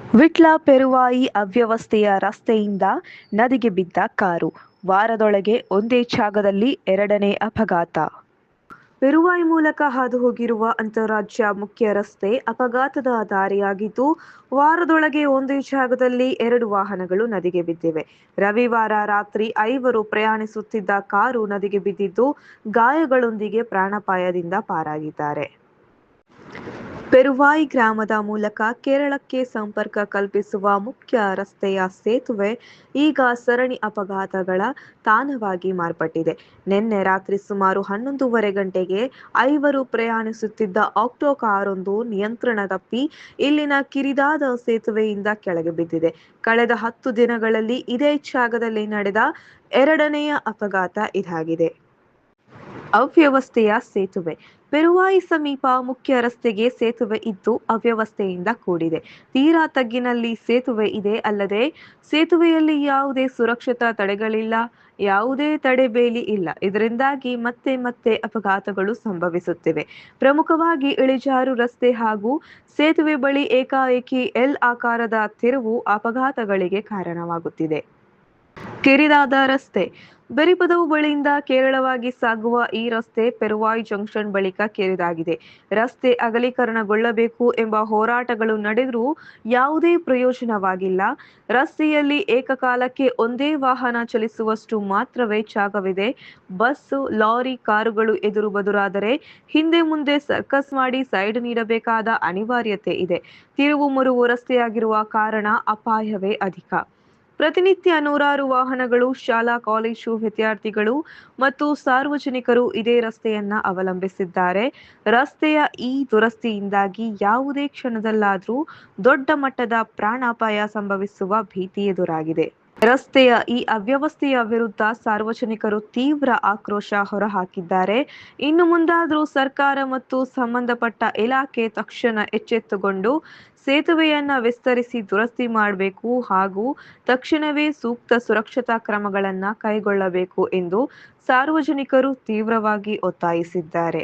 ವಿಟ್ಲ ಪೆರುವಾಯಿ ಅವ್ಯವಸ್ಥೆಯ ರಸ್ತೆಯಿಂದ ನದಿಗೆ ಬಿದ್ದ ಕಾರು. ವಾರದೊಳಗೆ ಒಂದೇ ಜಾಗದಲ್ಲಿ ಎರಡನೇ ಅಪಘಾತ. ಪೆರುವಾಯಿ ಮೂಲಕ ಹಾದು ಹೋಗಿರುವ ಅಂತಾರಾಜ್ಯ ಮುಖ್ಯ ರಸ್ತೆ ಅಪಘಾತದ ದಾರಿಯಾಗಿದ್ದು, ವಾರದೊಳಗೆ ಒಂದೇ ಜಾಗದಲ್ಲಿ ಎರಡು ವಾಹನಗಳು ನದಿಗೆ ಬಿದ್ದಿವೆ. ರವಿವಾರ ರಾತ್ರಿ 5 ಪ್ರಯಾಣಿಸುತ್ತಿದ್ದ ಕಾರು ನದಿಗೆ ಬಿದ್ದಿದ್ದು, ಗಾಯಗಳೊಂದಿಗೆ ಪ್ರಾಣಾಪಾಯದಿಂದ ಪಾರಾಗಿದ್ದಾರೆ. ಪೆರುವಾಯಿ ಗ್ರಾಮದ ಮೂಲಕ ಕೇರಳಕ್ಕೆ ಸಂಪರ್ಕ ಕಲ್ಪಿಸುವ ಮುಖ್ಯ ರಸ್ತೆಯ ಸೇತುವೆ ಈಗ ಸರಣಿ ಅಪಘಾತಗಳ ತಾಣವಾಗಿ ಮಾರ್ಪಟ್ಟಿದೆ. ನಿನ್ನೆ ರಾತ್ರಿ ಸುಮಾರು 11:30 ಗಂಟೆಗೆ 5 ಪ್ರಯಾಣಿಸುತ್ತಿದ್ದ ಆಕ್ಟೋ ಕಾರೊಂದು ನಿಯಂತ್ರಣ ತಪ್ಪಿ ಇಲ್ಲಿನ ಕಿರಿದಾದ ಸೇತುವೆಯಿಂದ ಕೆಳಗೆ ಬಿದ್ದಿದೆ. ಕಳೆದ 10 ದಿನಗಳಲ್ಲಿ ಇದೇ ಜಾಗದಲ್ಲಿ ನಡೆದ ಎರಡನೆಯ ಅಪಘಾತ ಇದಾಗಿದೆ. ಅವ್ಯವಸ್ಥೆಯ ಸೇತುವೆ. ಪೆರುವಾಯಿ ಸಮೀಪ ಮುಖ್ಯ ರಸ್ತೆಗೆ ಸೇತುವೆ ಇದ್ದು ಅವ್ಯವಸ್ಥೆಯಿಂದ ಕೂಡಿದೆ. ತೀರಾ ತಗ್ಗಿನಲ್ಲಿ ಸೇತುವೆ ಇದೆ, ಅಲ್ಲದೆ ಸೇತುವೆಯಲ್ಲಿ ಯಾವುದೇ ಸುರಕ್ಷತಾ ತಡೆಗಳಿಲ್ಲ, ಯಾವುದೇ ತಡೆಬೇಲಿ ಇಲ್ಲ. ಇದರಿಂದಾಗಿ ಮತ್ತೆ ಮತ್ತೆ ಅಪಘಾತಗಳು ಸಂಭವಿಸುತ್ತಿವೆ. ಪ್ರಮುಖವಾಗಿ ಇಳಿಜಾರು ರಸ್ತೆ ಹಾಗೂ ಸೇತುವೆ ಬಳಿ ಏಕಾಏಕಿ ಎಲ್ ಆಕಾರದ ತಿರುವು ಅಪಘಾತಗಳಿಗೆ ಕಾರಣವಾಗುತ್ತಿದೆ. ಕಿರಿದಾದ ರಸ್ತೆ. ಬೆರಿಪದವು ಬಳಿಯಿಂದ ಕೇರಳವಾಗಿ ಸಾಗುವ ಈ ರಸ್ತೆ ಪೆರುವಾಯಿ ಜಂಕ್ಷನ್ ಬಳಿಕ ಕಿರಿದಾಗಿದೆ. ರಸ್ತೆ ಅಗಲೀಕರಣಗೊಳ್ಳಬೇಕು ಎಂಬ ಹೋರಾಟಗಳು ನಡೆದರೂ ಯಾವುದೇ ಪ್ರಯೋಜನವಾಗಿಲ್ಲ. ರಸ್ತೆಯಲ್ಲಿ ಏಕಕಾಲಕ್ಕೆ ಒಂದೇ ವಾಹನ ಚಲಿಸುವಷ್ಟು ಮಾತ್ರವೇ ಜಾಗವಿದೆ. ಬಸ್ಸು, ಲಾರಿ, ಕಾರುಗಳು ಎದುರು ಬದುರಾದರೆ ಹಿಂದೆ ಮುಂದೆ ಸರ್ಕಸ್ ಮಾಡಿ ಸೈಡ್ ನೀಡಬೇಕಾದ ಅನಿವಾರ್ಯತೆ ಇದೆ. ತಿರುವು ಮುರುವು ರಸ್ತೆಯಾಗಿರುವ ಕಾರಣ ಅಪಾಯವೇ ಅಧಿಕ. ಪ್ರತಿನಿತ್ಯ ನೂರಾರು ವಾಹನಗಳು, ಶಾಲಾ ಕಾಲೇಜು ವಿದ್ಯಾರ್ಥಿಗಳು ಮತ್ತು ಸಾರ್ವಜನಿಕರು ಇದೇ ರಸ್ತೆಯನ್ನ ಅವಲಂಬಿಸಿದ್ದಾರೆ. ರಸ್ತೆಯ ಈ ದುರಸ್ತಿಯಿಂದಾಗಿ ಯಾವುದೇ ಕ್ಷಣದಲ್ಲಾದರೂ ದೊಡ್ಡ ಮಟ್ಟದ ಪ್ರಾಣಾಪಾಯ ಸಂಭವಿಸುವ ಭೀತಿ ಎದುರಾಗಿದೆ. ರಸ್ತೆಯ ಈ ಅವ್ಯವಸ್ಥೆಯ ವಿರುದ್ಧ ಸಾರ್ವಜನಿಕರು ತೀವ್ರ ಆಕ್ರೋಶ ಹೊರಹಾಕಿದ್ದಾರೆ. ಇನ್ನು ಮುಂದಾದರೂ ಸರ್ಕಾರ ಮತ್ತು ಸಂಬಂಧಪಟ್ಟ ಇಲಾಖೆ ತಕ್ಷಣ ಎಚ್ಚೆತ್ತುಕೊಂಡು ಸೇತುವೆಯನ್ನ ವಿಸ್ತರಿಸಿ ದುರಸ್ತಿ ಮಾಡಬೇಕು ಹಾಗೂ ತಕ್ಷಣವೇ ಸೂಕ್ತ ಸುರಕ್ಷತಾ ಕ್ರಮಗಳನ್ನು ಕೈಗೊಳ್ಳಬೇಕು ಎಂದು ಸಾರ್ವಜನಿಕರು ತೀವ್ರವಾಗಿ ಒತ್ತಾಯಿಸಿದ್ದಾರೆ.